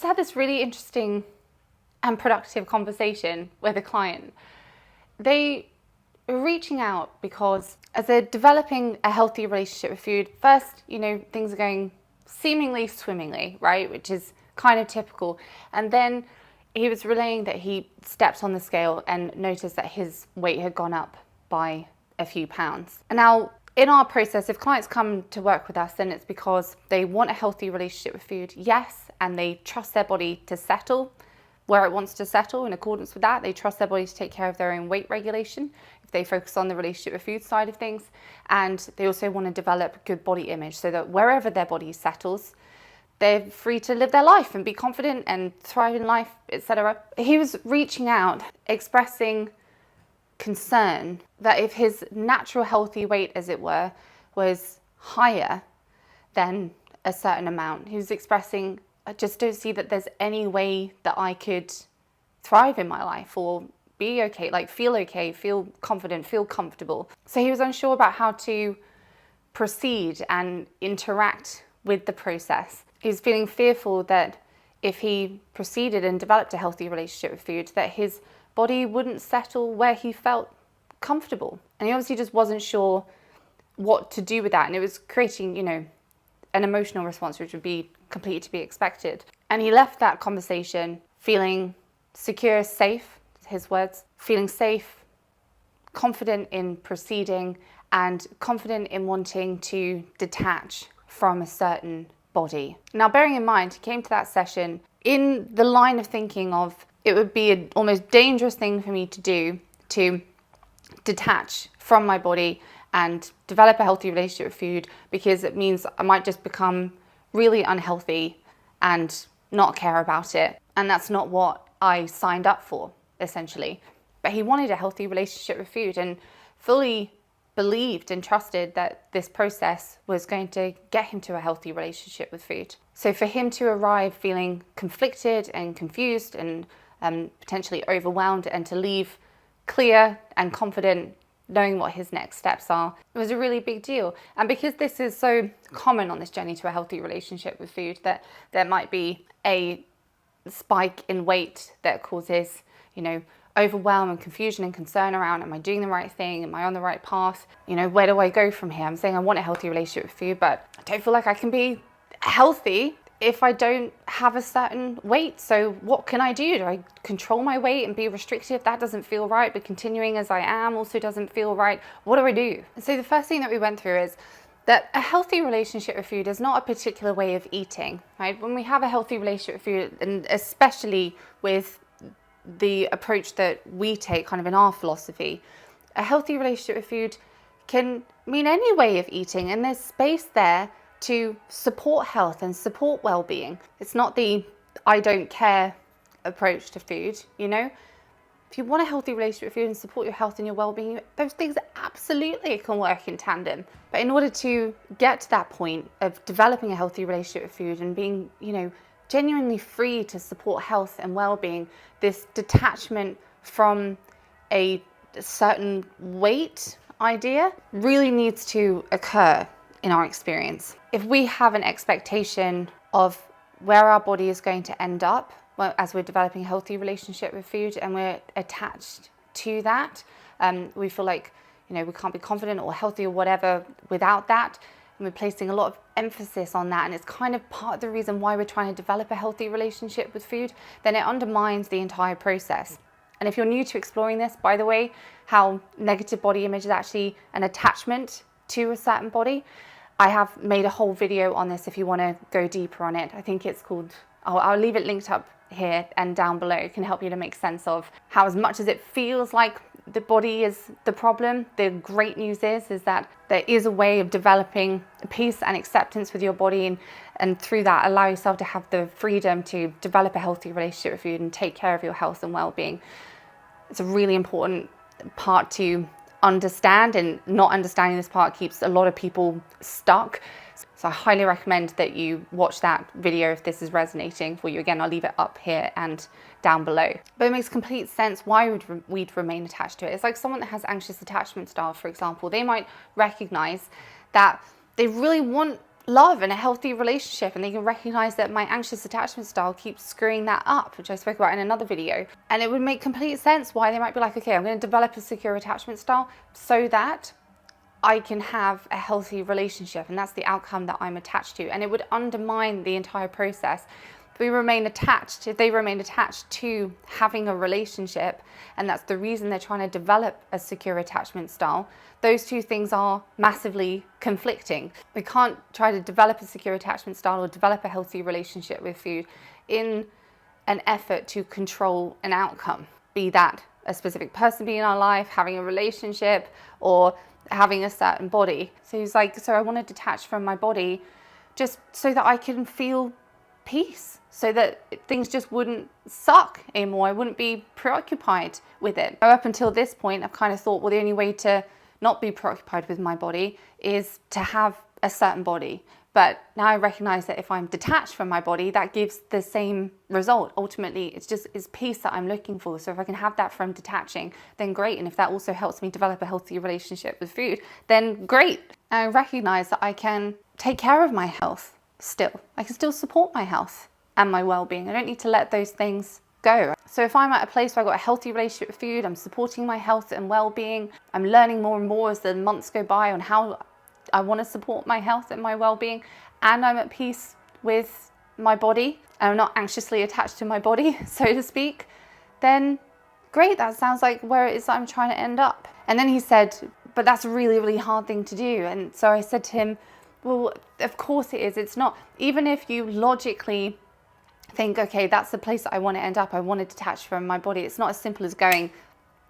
just had this really interesting and productive conversation with a client. They were reaching out because as they're developing a healthy relationship with food, first, things are going seemingly swimmingly, right? Which is kind of typical. And then he was relaying that he stepped on the scale and noticed that his weight had gone up by a few pounds. And now in our process, if clients come to work with us, then it's because they want a healthy relationship with food, yes, and they trust their body to settle where it wants to settle in accordance with that. They trust their body to take care of their own weight regulation if they focus on the relationship with food side of things. And they also want to develop good body image so that wherever their body settles, they're free to live their life and be confident and thrive in life, etc. He was reaching out, expressing concern that if his natural healthy weight, as it were, was higher than a certain amount, he was expressing, I just don't see that there's any way that I could thrive in my life or be okay, feel confident, feel comfortable. So he was unsure about how to proceed and interact with the process. He was feeling fearful that if he proceeded and developed a healthy relationship with food, that his body wouldn't settle where he felt comfortable. And he obviously just wasn't sure what to do with that. And it was creating, an emotional response, which would be completely to be expected. And he left that conversation feeling secure, safe, his words, feeling safe, confident in proceeding, and confident in wanting to detach from a certain body. Now, bearing in mind, he came to that session in the line of thinking of it would be an almost dangerous thing for me to do to detach from my body and develop a healthy relationship with food, because it means I might just become really unhealthy and not care about it. And that's not what I signed up for, essentially. But he wanted a healthy relationship with food and fully believed and trusted that this process was going to get him to a healthy relationship with food. So for him to arrive feeling conflicted and confused and potentially overwhelmed, and to leave clear and confident, knowing what his next steps are, it was a really big deal. And because this is so common on this journey to a healthy relationship with food, that there might be a spike in weight that causes, overwhelm and confusion and concern around, am I doing the right thing? Am I on the right path? Where do I go from here? I'm saying I want a healthy relationship with food, but I don't feel like I can be healthy if I don't have a certain weight. So what can I do? Do I control my weight and be restrictive? That doesn't feel right, but continuing as I am also doesn't feel right. What do I do? And so the first thing that we went through is that a healthy relationship with food is not a particular way of eating, right? When we have a healthy relationship with food, and especially with the approach that we take kind of in our philosophy, a healthy relationship with food can mean any way of eating, and there's space there to support health and support well-being. It's not the I don't care approach to food, If you want a healthy relationship with food and support your health and your well-being, those things absolutely can work in tandem. But in order to get to that point of developing a healthy relationship with food and being, genuinely free to support health and well-being, this detachment from a certain weight idea really needs to occur in our experience. If we have an expectation of where our body is going to end up as we're developing a healthy relationship with food, and we're attached to that, we feel like we can't be confident or healthy or whatever without that, and we're placing a lot of emphasis on that, and it's kind of part of the reason why we're trying to develop a healthy relationship with food, then it undermines the entire process. And if you're new to exploring this, by the way, how negative body image is actually an attachment to a certain body, I have made a whole video on this if you want to go deeper on it. I think it's called, I'll leave it linked up here and down below. It can help you to make sense of how, as much as it feels like the body is the problem, the great news is that there is a way of developing peace and acceptance with your body, and through that allow yourself to have the freedom to develop a healthy relationship with food and take care of your health and well-being. It's a really important part to understand, and not understanding this part keeps a lot of people stuck. So I highly recommend that you watch that video if this is resonating for you. Again, I'll leave it up here and down below. But it makes complete sense why we'd remain attached to it. It's like someone that has anxious attachment style, for example. They might recognize that they really want love and a healthy relationship, and they can recognize that my anxious attachment style keeps screwing that up, which I spoke about in another video. And it would make complete sense why they might be like, okay, I'm going to develop a secure attachment style so that I can have a healthy relationship, and that's the outcome that I'm attached to. And it would undermine the entire process. If they remain attached to having a relationship, and that's the reason they're trying to develop a secure attachment style, those two things are massively conflicting. We can't try to develop a secure attachment style or develop a healthy relationship with food in an effort to control an outcome, be that a specific person being in our life, having a relationship, or having a certain body. So he's like, so I want to detach from my body just so that I can feel peace, so that things just wouldn't suck anymore. I wouldn't be preoccupied with it. Up until this point, I've kind of thought, well, the only way to not be preoccupied with my body is to have a certain body. But now I recognize that if I'm detached from my body, that gives the same result. Ultimately, it's peace that I'm looking for. So if I can have that from detaching, then great. And if that also helps me develop a healthy relationship with food, then great. And I recognize that I can take care of my health still. I can still support my health and my well-being. I don't need to let those things go. So if I'm at a place where I've got a healthy relationship with food, I'm supporting my health and well-being, I'm learning more and more as the months go by on how I want to support my health and my well-being, and I'm at peace with my body, and I'm not anxiously attached to my body, so to speak, then great, that sounds like where it is that I'm trying to end up. And then he said, but that's a really, really hard thing to do. And so I said to him, well, of course it is. It's not, even if you logically think, okay, that's the place that I want to end up, I want to detach from my body, it's not as simple as going,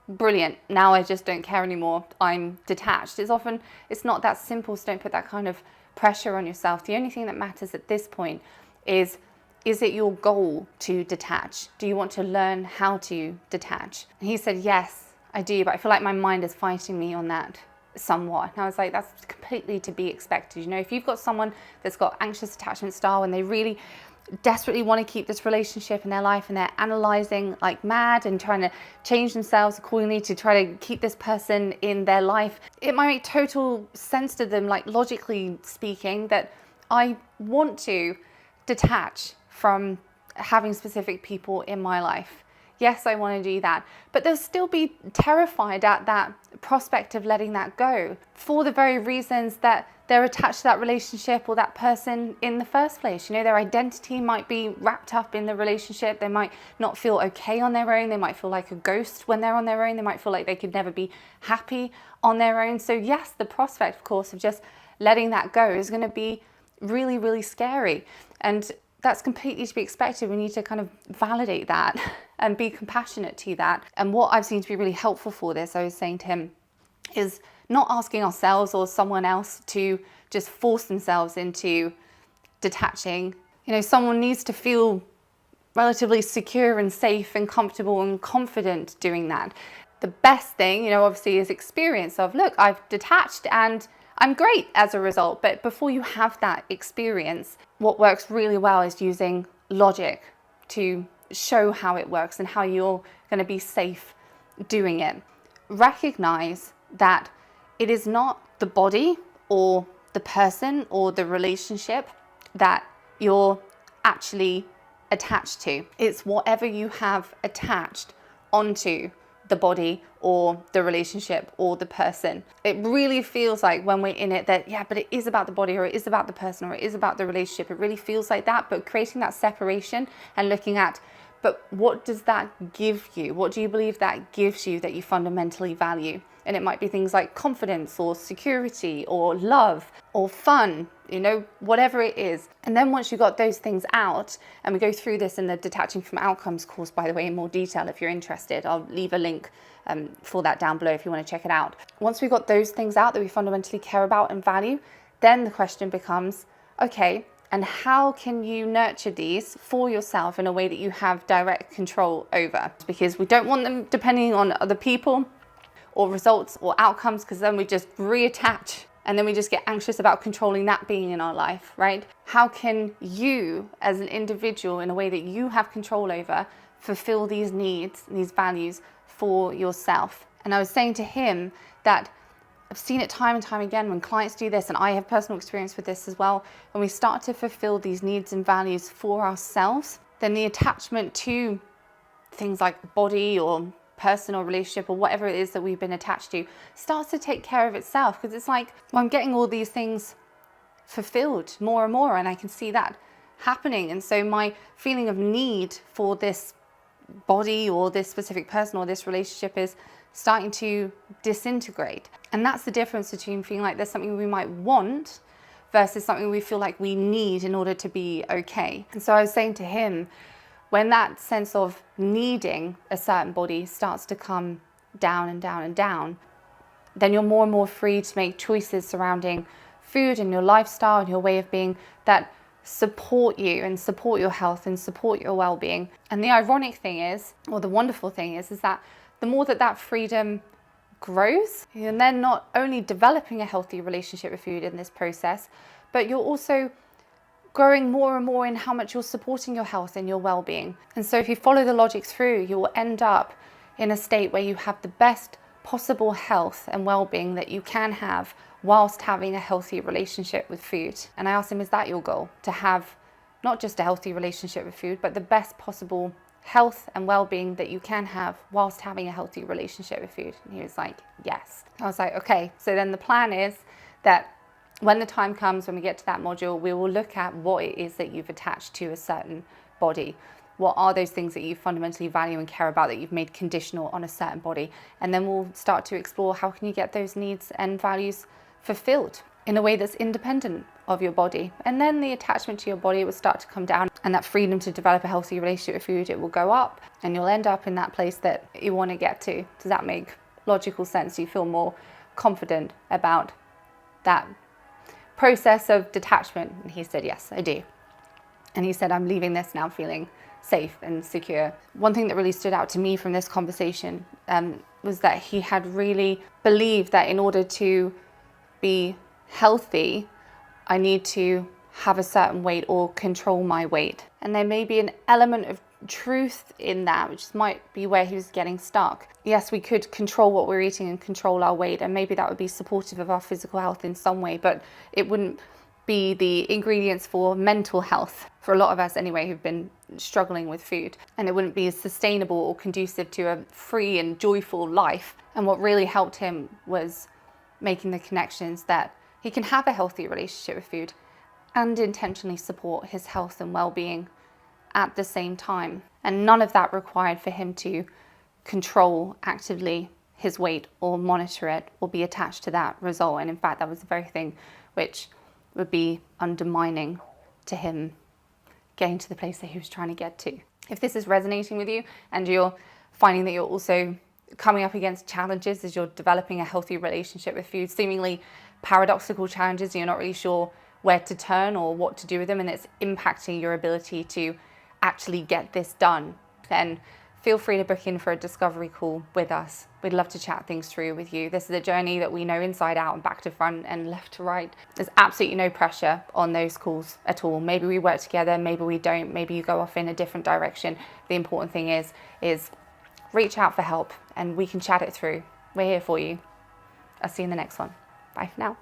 brilliant, now I just don't care anymore, I'm detached. It's not that simple, so don't put that kind of pressure on yourself. The only thing that matters at this point is it your goal to detach? Do you want to learn how to detach? And he said, yes, I do, but I feel like my mind is fighting me on that somewhat. And I was like, that's completely to be expected. You know, if you've got someone that's got anxious attachment style and they really desperately want to keep this relationship in their life, and they're analyzing like mad and trying to change themselves accordingly to try to keep this person in their life, it might make total sense to them, like logically speaking, that I want to detach from having specific people in my life. Yes, I want to do that, but they'll still be terrified at that prospect of letting that go for the very reasons that they're attached to that relationship or that person in the first place. You know, their identity might be wrapped up in the relationship. They might not feel okay on their own. They might feel like a ghost when they're on their own. They might feel like they could never be happy on their own. So yes, the prospect, of course, of just letting that go is going to be really, really scary. And that's completely to be expected. We need to kind of validate that and be compassionate to that. And what I've seen to be really helpful for this, I was saying to him, is not asking ourselves or someone else to just force themselves into detaching. You know, someone needs to feel relatively secure and safe and comfortable and confident doing that. The best thing, you know, obviously is experience of, look, I've detached and I'm great as a result. But before you have that experience, what works really well is using logic to show how it works and how you're going to be safe doing it. Recognize that it is not the body or the person or the relationship that you're actually attached to. It's whatever you have attached onto the body or the relationship or the person. It really feels like when we're in it that, yeah, but it is about the body, or it is about the person, or it is about the relationship. It really feels like that, but creating that separation and looking at, but what does that give you? What do you believe that gives you that you fundamentally value? And it might be things like confidence or security or love or fun, you know, whatever it is. And then once you got those things out, and we go through this in the Detaching from Outcomes course, by the way, in more detail if you're interested. I'll leave a link for that down below if you want to check it out. Once we've got those things out that we fundamentally care about and value, then the question becomes, okay, and how can you nurture these for yourself in a way that you have direct control over? Because we don't want them depending on other people or results or outcomes, because then we just reattach and then we just get anxious about controlling that being in our life, right? How can you as an individual, in a way that you have control over, fulfill these needs, these values for yourself? And I was saying to him that I've seen it time and time again when clients do this, and I have personal experience with this as well. When we start to fulfill these needs and values for ourselves, then the attachment to things like body or personal relationship or whatever it is that we've been attached to starts to take care of itself, because it's like, well, I'm getting all these things fulfilled more and more, and I can see that happening. And so my feeling of need for this body or this specific person or this relationship is starting to disintegrate. And that's the difference between feeling like there's something we might want versus something we feel like we need in order to be okay. And so I was saying to him, when that sense of needing a certain body starts to come down and down and down, then you're more and more free to make choices surrounding food and your lifestyle and your way of being that support you and support your health and support your well-being. And the ironic thing is, or the wonderful thing is that the more that freedom grows, you're then not only developing a healthy relationship with food in this process, but you're also growing more and more in how much you're supporting your health and your well-being. And so if you follow the logic through, you will end up in a state where you have the best possible health and well-being that you can have whilst having a healthy relationship with food. And I asked him, is that your goal? To have not just a healthy relationship with food, but the best possible health and well-being that you can have whilst having a healthy relationship with food? And he was like, yes. I was like, okay, so then the plan is that when the time comes, when we get to that module, we will look at what it is that you've attached to a certain body. What are those things that you fundamentally value and care about that you've made conditional on a certain body? And then we'll start to explore how can you get those needs and values fulfilled in a way that's independent of your body. And then the attachment to your body will start to come down, and that freedom to develop a healthy relationship with food, it will go up, and you'll end up in that place that you want to get to. Does that make logical sense? Do you feel more confident about that process of detachment? And he said, yes, I do. And he said, I'm leaving this now feeling safe and secure. One thing that really stood out to me from this conversation was that he had really believed that in order to be healthy, I need to have a certain weight or control my weight. And there may be an element of truth in that, which might be where he was getting stuck. Yes, we could control what we're eating and control our weight, and maybe that would be supportive of our physical health in some way, but it wouldn't be the ingredients for mental health, for a lot of us anyway, who've been struggling with food. And it wouldn't be as sustainable or conducive to a free and joyful life. And what really helped him was making the connections that he can have a healthy relationship with food and intentionally support his health and well-being at the same time. And none of that required for him to control actively his weight or monitor it or be attached to that result. And in fact, that was the very thing which would be undermining to him getting to the place that he was trying to get to. If this is resonating with you and you're finding that you're also coming up against challenges as you're developing a healthy relationship with food, seemingly paradoxical challenges, and you're not really sure where to turn or what to do with them, and it's impacting your ability to actually get this done, then feel free to book in for a discovery call with us. We'd love to chat things through with you. This is a journey that we know inside out and back to front and left to right. There's absolutely no pressure on those calls at all. Maybe we work together, maybe we don't, maybe you go off in a different direction. The important thing is reach out for help and we can chat it through. We're here for you. I'll see you in the next one. Bye for now.